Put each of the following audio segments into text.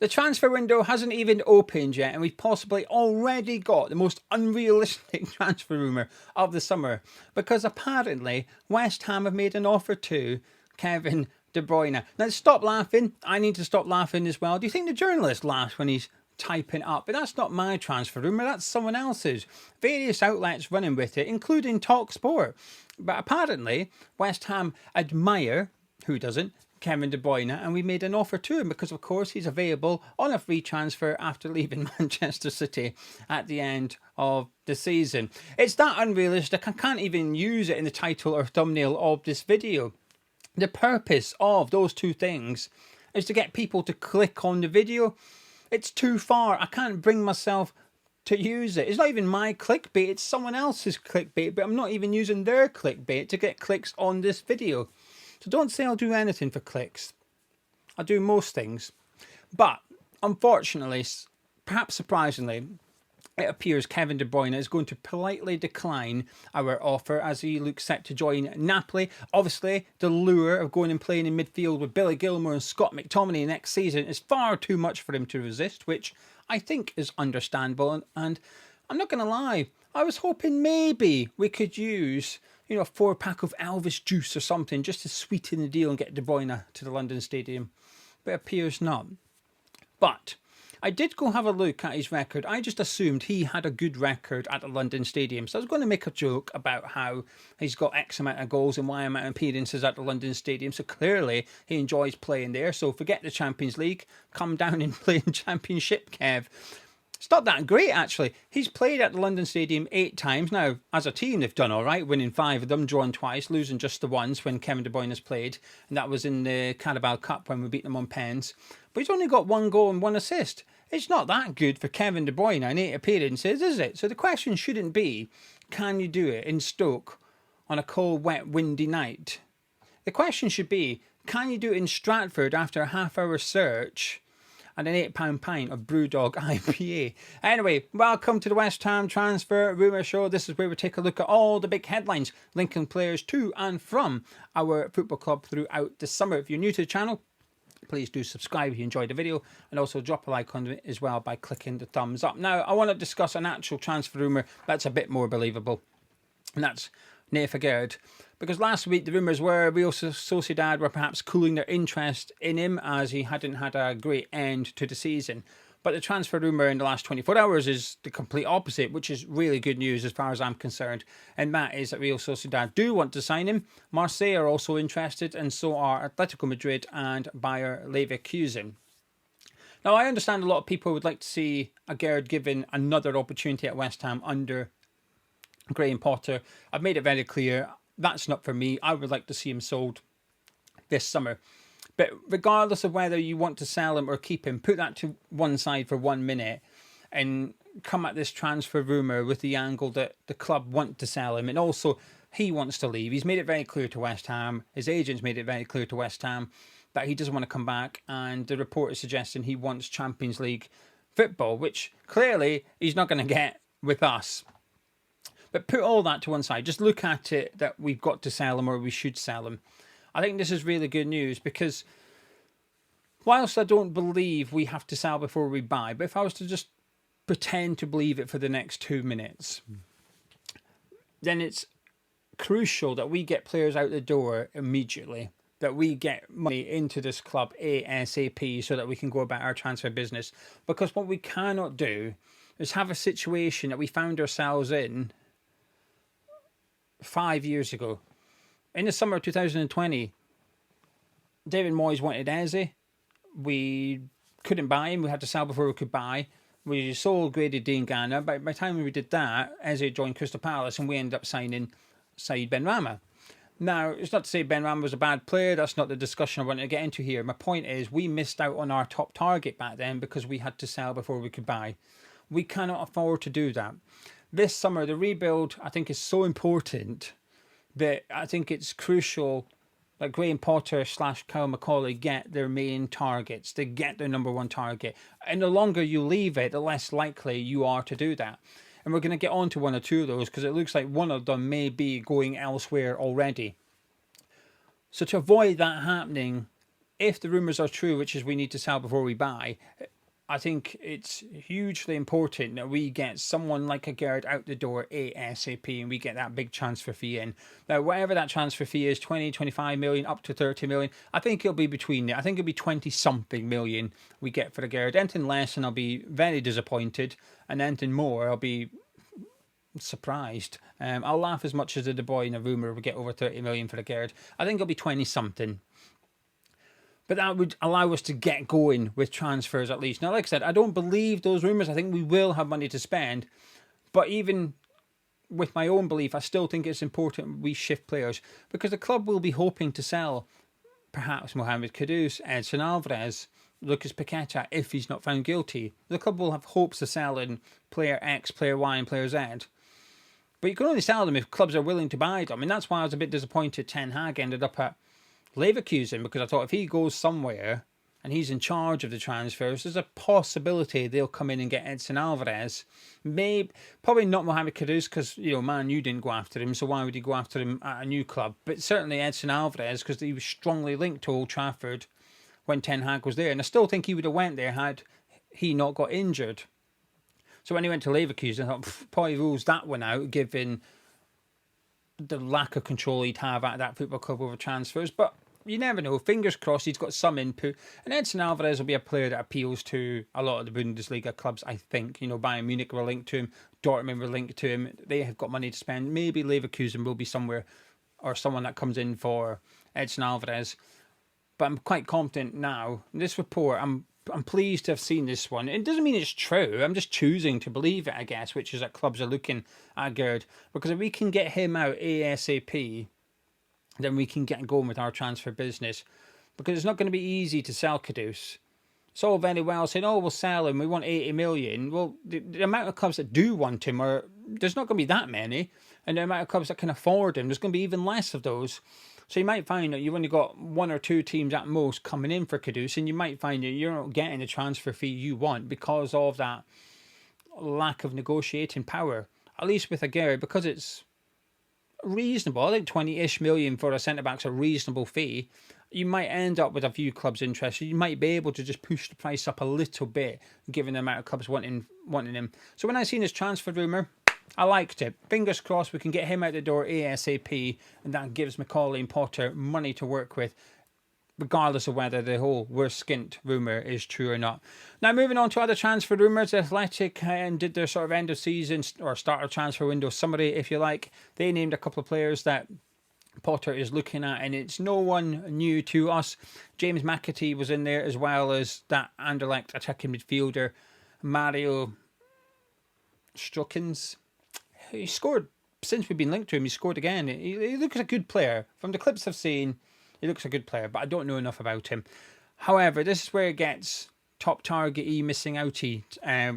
The transfer window hasn't even opened yet, and we've possibly already got the most unrealistic transfer rumour of the summer, because apparently West Ham have made an offer to Kevin De Bruyne. Now, stop laughing. I need to stop laughing as well. Do you think the journalist laughs when he's typing up? But that's not my transfer rumour, that's someone else's. Various outlets running with it, including TalkSport. But apparently, West Ham admire, who doesn't, Kevin De Bruyne, and we made an offer to him because, of course, he's available on a free transfer after leaving Manchester City at the end of the season. It's that unrealistic, I can't even use it in the title or thumbnail of this video. The purpose of those two things is to get people to click on the video. It's too far. I can't bring myself to use it. It's not even my clickbait, it's someone else's clickbait, but I'm not even using their clickbait to get clicks on this video. So don't say I'll do anything for clicks. I do most things. But unfortunately, perhaps surprisingly, it appears Kevin De Bruyne is going to politely decline our offer as he looks set to join Napoli. Obviously, the lure of going and playing in midfield with Billy Gilmour and Scott McTominay next season is far too much for him to resist, which I think is understandable. And I'm not going to lie, I was hoping maybe we could use, a 4-pack of Elvis juice or something just to sweeten the deal and get De Bruyne to the London Stadium. But it appears not. But I did go have a look at his record. I just assumed he had a good record at the London Stadium. So I was going to make a joke about how he's got X amount of goals and Y amount of appearances at the London Stadium. So clearly he enjoys playing there. So forget the Champions League. Come down and play in Championship, Kev. It's not that great, actually. He's played at the London Stadium 8 times. Now, as a team, they've done all right, winning 5 of them, drawn twice, losing just the once when Kevin De Bruyne has played. And that was in the Carabao Cup when we beat them on pens. But he's only got 1 goal and 1 assist. It's not that good for Kevin De Bruyne in 8 appearances, is it? So the question shouldn't be, can you do it in Stoke on a cold, wet, windy night? The question should be, can you do it in Stratford after a half-hour search and an £8 pint of Brewdog IPA? Anyway, welcome to the West Ham Transfer Rumour Show. This is where we take a look at all the big headlines linking players to and from our football club throughout the summer. If you're new to the channel, please do subscribe if you enjoyed the video, and also drop a like on it as well by clicking the thumbs up. Now, I want to discuss an actual transfer rumour that's a bit more believable, and that's Nayef Aguerd. Because last week the rumours were Real Sociedad were perhaps cooling their interest in him as he hadn't had a great end to the season. But the transfer rumour in the last 24 hours is the complete opposite, which is really good news as far as I'm concerned. And that is that Real Sociedad do want to sign him. Marseille are also interested, and so are Atletico Madrid and Bayer Leverkusen. Now, I understand a lot of people would like to see Aguerd given another opportunity at West Ham under Graham Potter. I've made it very clear, that's not for me. I would like to see him sold this summer. But regardless of whether you want to sell him or keep him, put that to one side for 1 minute and come at this transfer rumour with the angle that the club want to sell him. And also, he wants to leave. He's made it very clear to West Ham. His agent's made it very clear to West Ham that he doesn't want to come back. And the report is suggesting he wants Champions League football, which clearly he's not going to get with us. But put all that to one side. Just look at it that we've got to sell him or we should sell him. I think this is really good news because whilst I don't believe we have to sell before we buy, but if I was to just pretend to believe it for the next 2 minutes, then it's crucial that we get players out the door immediately, that we get money into this club ASAP so that we can go about our transfer business. Because what we cannot do is have a situation that we found ourselves in 5 years ago. In the summer of 2020, David Moyes wanted Eze. We couldn't buy him. We had to sell before we could buy. We sold Grady Dean Ghana. By the time we did that, Eze joined Crystal Palace and we ended up signing Said Benrahma. Now, it's not to say Benrahma was a bad player. That's not the discussion I want to get into here. My point is we missed out on our top target back then because we had to sell before we could buy. We cannot afford to do that. This summer, the rebuild, I think, is so important that I think it's crucial that Graham Potter / Kyle McCauley get their main targets. They get their number 1 target. And the longer you leave it, the less likely you are to do that. And we're going to get on to 1 or 2 of those because it looks like one of them may be going elsewhere already. So to avoid that happening, if the rumours are true, which is we need to sell before we buy, I think it's hugely important that we get someone like Aguerd out the door ASAP and we get that big transfer fee in. Now, whatever that transfer fee is, 20, 25 million, up to 30 million, I think it'll be between there. I think it'll be 20-something million we get for Aguerd. Anything less and I'll be very disappointed, and anything more I'll be surprised. I'll laugh as much as the De Bruyne rumour we get over 30 million for Aguerd. I think it'll be 20-something. But that would allow us to get going with transfers at least. Now, like I said, I don't believe those rumours. I think we will have money to spend. But even with my own belief, I still think it's important we shift players. Because the club will be hoping to sell perhaps Mohamed Kudus, Edson Alvarez, Lucas Paqueta, if he's not found guilty. The club will have hopes of selling player X, player Y and player Z. But you can only sell them if clubs are willing to buy them. And that's why I was a bit disappointed Ten Hag ended up at Leverkusen, because I thought if he goes somewhere and he's in charge of the transfers, there's a possibility they'll come in and get Edson Alvarez. Maybe, probably not Mohamed Kudus, because, you know, Man U didn't go after him, so why would he go after him at a new club? But certainly Edson Alvarez, because he was strongly linked to Old Trafford when Ten Hag was there. And I still think he would have went there had he not got injured. So when he went to Leverkusen, I thought, probably rules that one out, given the lack of control he'd have at that football club over transfers. But you never know. Fingers crossed he's got some input. And Edson Alvarez will be a player that appeals to a lot of the Bundesliga clubs, I think. You know, Bayern Munich were linked to him. Dortmund were linked to him. They have got money to spend. Maybe Leverkusen will be somewhere, or someone that comes in for Edson Alvarez. But I'm quite confident now. This report, I'm pleased to have seen this one. It doesn't mean it's true. I'm just choosing to believe it, I guess, which is that clubs are looking at Aguerd. Because if we can get him out ASAP, then we can get going with our transfer business. Because it's not going to be easy to sell Kudus. It's all very well saying, oh, we'll sell him, we want 80 million. Well, the amount of clubs that do want him, there's not going to be that many. And the amount of clubs that can afford him, there's going to be even less of those. So you might find that you've only got one or two teams at most coming in for Kudus, and you might find that you're not getting the transfer fee you want because of that lack of negotiating power. At least with Aguerd, because it's reasonable. I think 20-ish million for a centre-back's a reasonable fee. You might end up with a few clubs interested. You might be able to just push the price up a little bit, given the amount of clubs wanting him. So when I seen this transfer rumour, I liked it. Fingers crossed we can get him out the door ASAP, and that gives Macaulay and Potter money to work with, regardless of whether the whole "we're skint" rumour is true or not. Now, moving on to other transfer rumours, Athletic did their sort of end of season or start of transfer window summary, if you like. They named a couple of players that Potter is looking at, and it's no one new to us. James McAtee was in there, as well as that Anderlecht attacking midfielder Mario Strookens. He scored, since we've been linked to him, he scored again. He looks a good player. From the clips I've seen, he looks a good player, but I don't know enough about him. However, this is where it gets top target-y, missing outy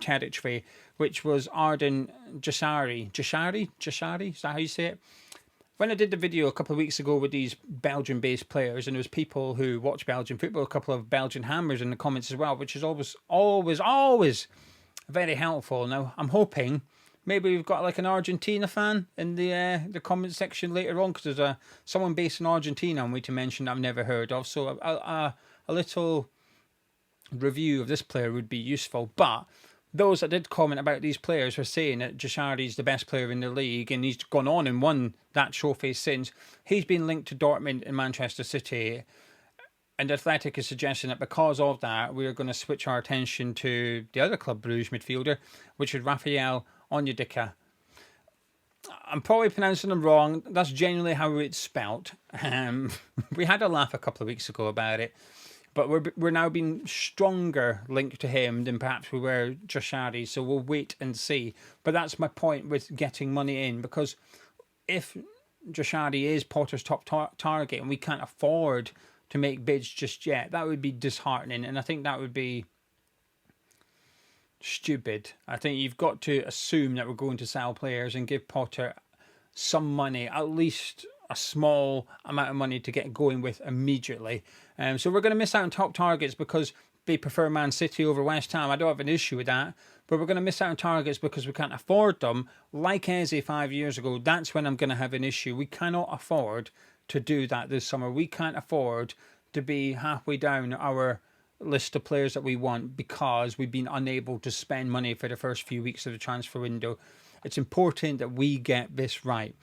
territory, which was Arden Jashari. Jashari? Is that how you say it? When I did the video a couple of weeks ago with these Belgian-based players, and there was people who watch Belgian football, a couple of Belgian hammers in the comments as well, which is always very helpful. Now, I'm hoping maybe we've got like an Argentina fan in the comment section later on, because there's someone based in Argentina I'm waiting to mention that I've never heard of. So a little review of this player would be useful. But those that did comment about these players were saying that Jashari's the best player in the league, and he's gone on and won that trophy since. He's been linked to Dortmund and Manchester City, and Athletic is suggesting that because of that, we're going to switch our attention to the other Club Brugge midfielder, which is Rafael Onyedika. I'm probably pronouncing them wrong. That's genuinely how it's spelt. We had a laugh a couple of weeks ago about it, but we're now being stronger linked to him than perhaps we were Jashari, so we'll wait and see. But that's my point with getting money in, because if Jashari is Potter's top target and we can't afford to make bids just yet, that would be disheartening, and I think that would be stupid. I think you've got to assume that we're going to sell players and give Potter some money, at least a small amount of money to get going with immediately. So we're going to miss out on top targets because they prefer Man City over West Ham. I don't have an issue with that, but we're going to miss out on targets because we can't afford them. Like Eze 5 years ago, that's when I'm going to have an issue. We cannot afford to do that this summer. We can't afford to be halfway down our list of players that we want because we've been unable to spend money for the first few weeks of the transfer window. It's important that we get this right.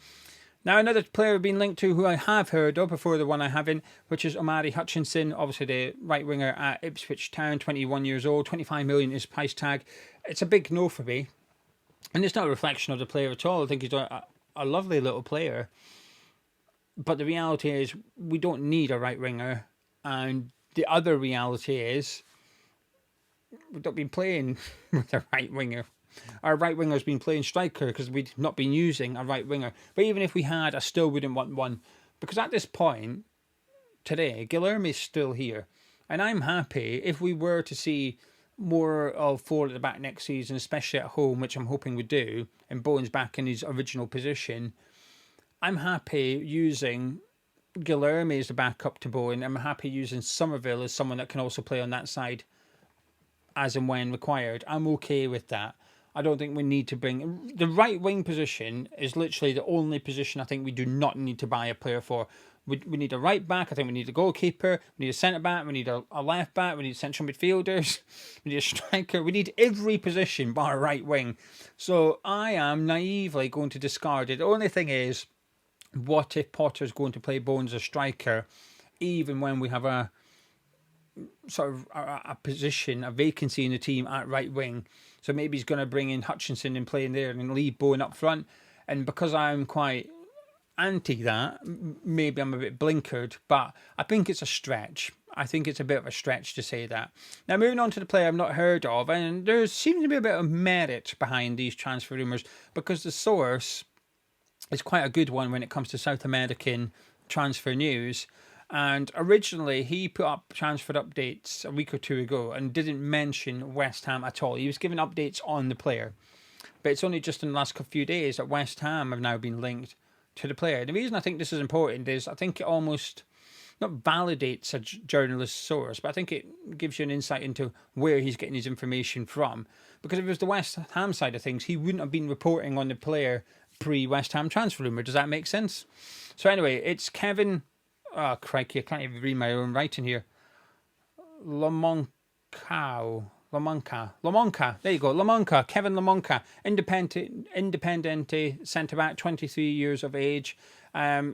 Now, another player we've been linked to who I have heard of before the one I haven't, which is Omari Hutchinson, obviously the right winger at Ipswich Town, 21 years old, 25 million is price tag. It's a big no for me. And it's not a reflection of the player at all. I think he's a lovely little player. But the reality is we don't need a right winger. And the other reality is we've not been playing with a right winger. Our right winger's been playing striker because we've not been using a right winger. But even if we had, I still wouldn't want one. Because at this point, today, Guilherme's still here. And I'm happy if we were to see more of 4 at the back next season, especially at home, which I'm hoping we do, and Bowen's back in his original position. I'm happy using Guilherme as the backup to Bowen. I'm happy using Somerville as someone that can also play on that side as and when required. I'm okay with that. I don't think we need to bring... The right wing position is literally the only position I think we do not need to buy a player for. We need a right back. I think we need a goalkeeper. We need a centre back. We need a left back. We need central midfielders. We need a striker. We need every position bar right wing. So I am naively going to discard it. The only thing is, what if Potter's going to play Bones as striker, even when we have a sort of a position, a vacancy in the team at right wing? So maybe he's going to bring in Hutchinson and play in there and leave Bowen up front. And because I'm quite anti that, maybe I'm a bit blinkered, but I think it's a stretch. I think it's a bit of a stretch to say that. Now, moving on to the player I've not heard of, and there seems to be a bit of merit behind these transfer rumours because the source is quite a good one when it comes to South American transfer news. And originally, he put up transfer updates a week or two ago and didn't mention West Ham at all. He was giving updates on the player. But it's only just in the last few days that West Ham have now been linked to the player. The reason I think this is important is I think it almost not validates a journalist's source, but I think it gives you an insight into where he's getting his information from. Because if it was the West Ham side of things, he wouldn't have been reporting on the player pre-West Ham transfer rumour. Does that make sense? So anyway, it's Kevin... Oh, crikey, I can't even read my own writing here. Lamonca. There you go. Lamonca. Kevin Lamonca. Independente centre-back, 23 years of age.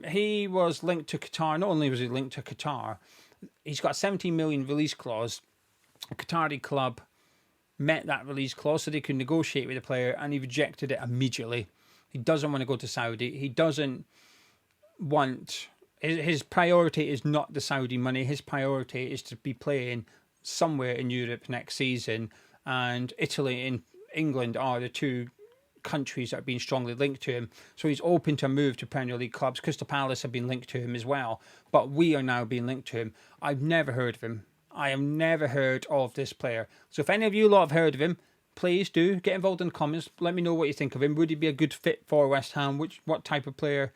He was linked to Qatar. Not only was he linked to Qatar, he's got a 17 million release clause. A Qatari club met that release clause so they could negotiate with the player, and he rejected it immediately. He doesn't want to go to Saudi. He doesn't want... His priority is not the Saudi money. His priority is to be playing somewhere in Europe next season. And Italy and England are the two countries that have been strongly linked to him. So he's open to move to Premier League clubs. Crystal Palace have been linked to him as well. But we are now being linked to him. I've never heard of him. I have never heard of this player. So if any of you lot have heard of him, please do get involved in the comments. Let me know what you think of him. Would he be a good fit for West Ham? What type of player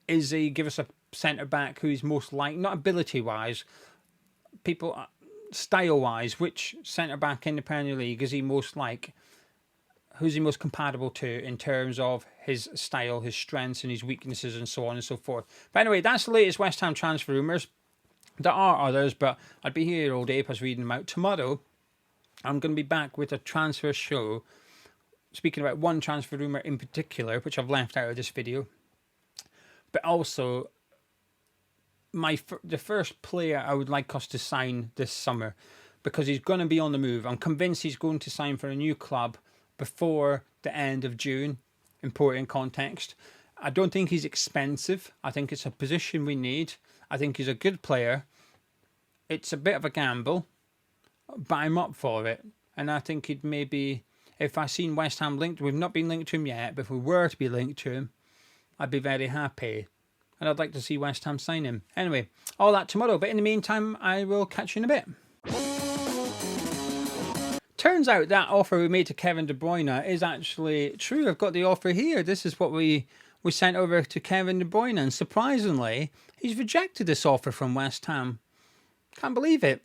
is he? Give us a centre-back who he's most like, not ability-wise, people style-wise, which centre-back in the Premier League is he most like? Who's he most compatible to in terms of his style, his strengths and his weaknesses and so on and so forth. But anyway, that's the latest West Ham transfer rumours. There are others, but I'd be here all day if I was reading them out. Tomorrow, I'm going to be back with a transfer show, speaking about one transfer rumour in particular, which I've left out of this video. But also... the first player I would like us to sign this summer, because he's going to be on the move. I'm convinced he's going to sign for a new club before the end of June. Important context. I don't think he's expensive. I think it's a position we need. I think he's a good player. It's a bit of a gamble, but I'm up for it. And I think it maybe, if I seen West Ham linked, we've not been linked to him yet, but if we were to be linked to him, I'd be very happy. And I'd like to see West Ham sign him. Anyway, all that tomorrow. But in the meantime, I will catch you in a bit. Turns out that offer we made to Kevin De Bruyne is actually true. I've got the offer here. This is what we sent over to Kevin De Bruyne. And surprisingly, he's rejected this offer from West Ham. Can't believe it.